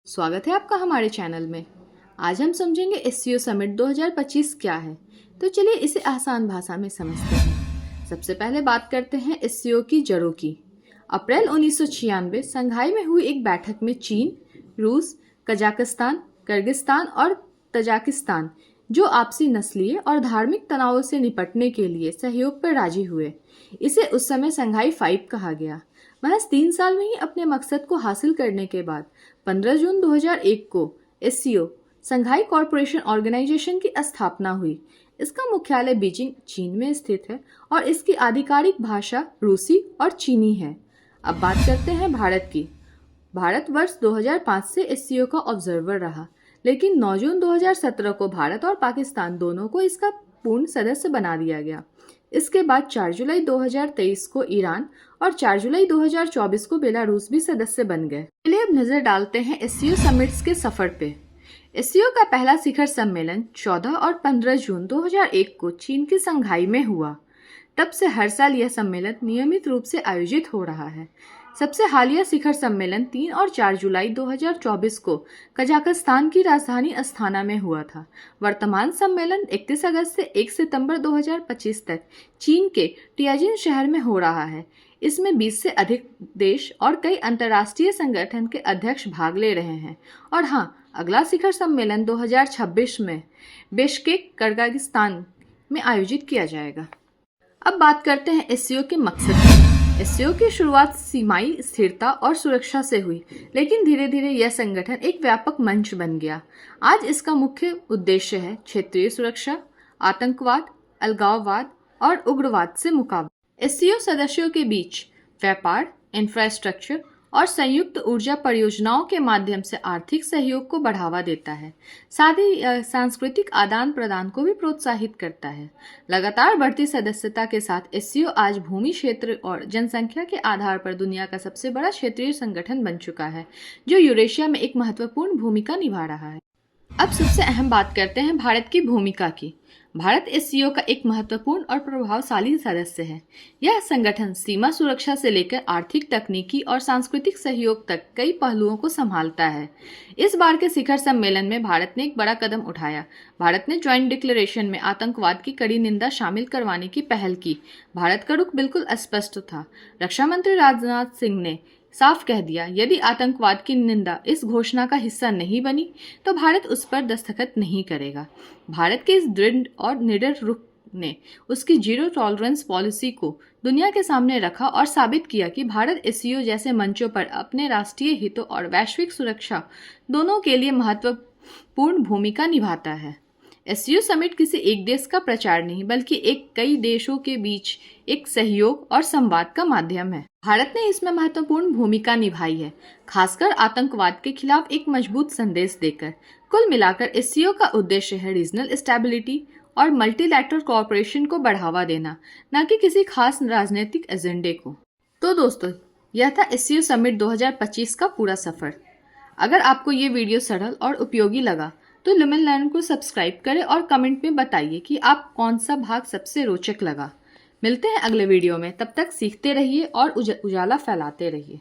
स्वागत है आपका हमारे चैनल में। आज हम समझेंगे एससीओ समिट 2025 क्या है। तो चलिए इसे आसान भाषा में समझते हैं। सबसे पहले बात करते हैं एससीओ की जड़ों की। अप्रैल 1996 संघाई में हुई एक बैठक में चीन, रूस, कजाकिस्तान, किर्गिस्तान और तजाकिस्तान जो आपसी नस्लीय और धार्मिक तनावों से निपटने के लिए सहयोग पर राजी हुए। इसे उस समय संघाई 5 कहा गया। महज 3 साल में ही अपने मकसद को हासिल करने के बाद 15 जून 2001 को एससीओ संघाई कॉरपोरेशन ऑर्गेनाइजेशन की स्थापना हुई। इसका मुख्यालय बीजिंग, चीन में स्थित है और इसकी आधिकारिक भाषा रूसी और चीनी है। अब बात करते हैं भारत की। भारत वर्ष 2005 से एससीओ का ऑब्जर्वर रहा, लेकिन 9 जून 2017 को भारत और पाकिस्तान दोनों को इसका पूर्ण सदस्य बना दिया गया। इसके बाद 4 जुलाई 2023 को ईरान और 4 जुलाई 2024 को बेलारूस भी सदस्य बन गए। चलिए अब नजर डालते हैं एससीओ समिट्स के सफर पे। एससीओ का पहला शिखर सम्मेलन 14 और 15 जून 2001 को चीन की संघाई में हुआ। तब से हर साल यह सम्मेलन नियमित रूप से आयोजित हो रहा है। सबसे हालिया शिखर सम्मेलन 3 और 4 जुलाई 2024 को कजाकिस्तान की राजधानी अस्थाना में हुआ था। वर्तमान सम्मेलन 31 अगस्त से 1 सितंबर 2025 तक चीन के टियाजिन शहर में हो रहा है। इसमें 20 से अधिक देश और कई अंतर्राष्ट्रीय संगठन के अध्यक्ष भाग ले रहे हैं। और हाँ, अगला शिखर सम्मेलन 2026 में बिश्केक, किर्गिस्तान में आयोजित किया जाएगा। अब बात करते हैं एससीओ के मकसद की। एससीओ की शुरुआत सीमाई स्थिरता और सुरक्षा से हुई, लेकिन धीरे धीरे यह संगठन एक व्यापक मंच बन गया। आज इसका मुख्य उद्देश्य है क्षेत्रीय सुरक्षा, आतंकवाद, अलगाववाद और उग्रवाद से मुकाबला। एससीओ सदस्यों के बीच व्यापार, इंफ्रास्ट्रक्चर और संयुक्त ऊर्जा परियोजनाओं के माध्यम से आर्थिक सहयोग को बढ़ावा देता है। साथ ही सांस्कृतिक आदान प्रदान को भी प्रोत्साहित करता है। लगातार बढ़ती सदस्यता के साथ एससीओ आज भूमि, क्षेत्र और जनसंख्या के आधार पर दुनिया का सबसे बड़ा क्षेत्रीय संगठन बन चुका है, जो यूरेशिया में एक महत्वपूर्ण भूमिका निभा रहा है। अब सबसे अहम बात करते हैं भारत की भूमिका की। भारत एससीओ का एक महत्वपूर्ण और प्रभावशाली सदस्य है। यह संगठन सीमा सुरक्षा से लेकर आर्थिक, तकनीकी और सांस्कृतिक सहयोग तक कई पहलुओं को संभालता है। इस बार के शिखर सम्मेलन में भारत ने एक बड़ा कदम उठाया। भारत ने ज्वाइंट डिक्लेरेशन में आतंकवाद की कड़ी निंदा शामिल करवाने की पहल की। भारत का रुख बिल्कुल स्पष्ट था। रक्षा मंत्री राजनाथ सिंह ने साफ कह दिया, यदि आतंकवाद की निंदा इस घोषणा का हिस्सा नहीं बनी तो भारत उस पर दस्तखत नहीं करेगा। भारत के इस दृढ़ और निडर रुख ने उसकी जीरो टॉलरेंस पॉलिसी को दुनिया के सामने रखा और साबित किया कि भारत एससीओ जैसे मंचों पर अपने राष्ट्रीय हितों और वैश्विक सुरक्षा दोनों के लिए महत्वपूर्ण भूमिका निभाता है। एससीओ समिट किसी एक देश का प्रचार नहीं, बल्कि कई देशों के बीच एक सहयोग और संवाद का माध्यम है। भारत ने इसमें महत्वपूर्ण भूमिका निभाई है, खासकर आतंकवाद के खिलाफ एक मजबूत संदेश देकर। कुल मिलाकर एससीओ का उद्देश्य है रीजनल स्टेबिलिटी और मल्टीलैटरल कोऑपरेशन को बढ़ावा देना, न कि किसी खास राजनीतिक एजेंडे को। तो दोस्तों, यह था एससीओ समिट 2025 का पूरा सफर। अगर आपको ये वीडियो सरल और उपयोगी लगा तो लुमेन लर्न को सब्सक्राइब करें और कमेंट में बताइए कि आप कौन सा भाग सबसे रोचक लगा। मिलते हैं अगले वीडियो में, तब तक सीखते रहिए और उजाला फैलाते रहिए।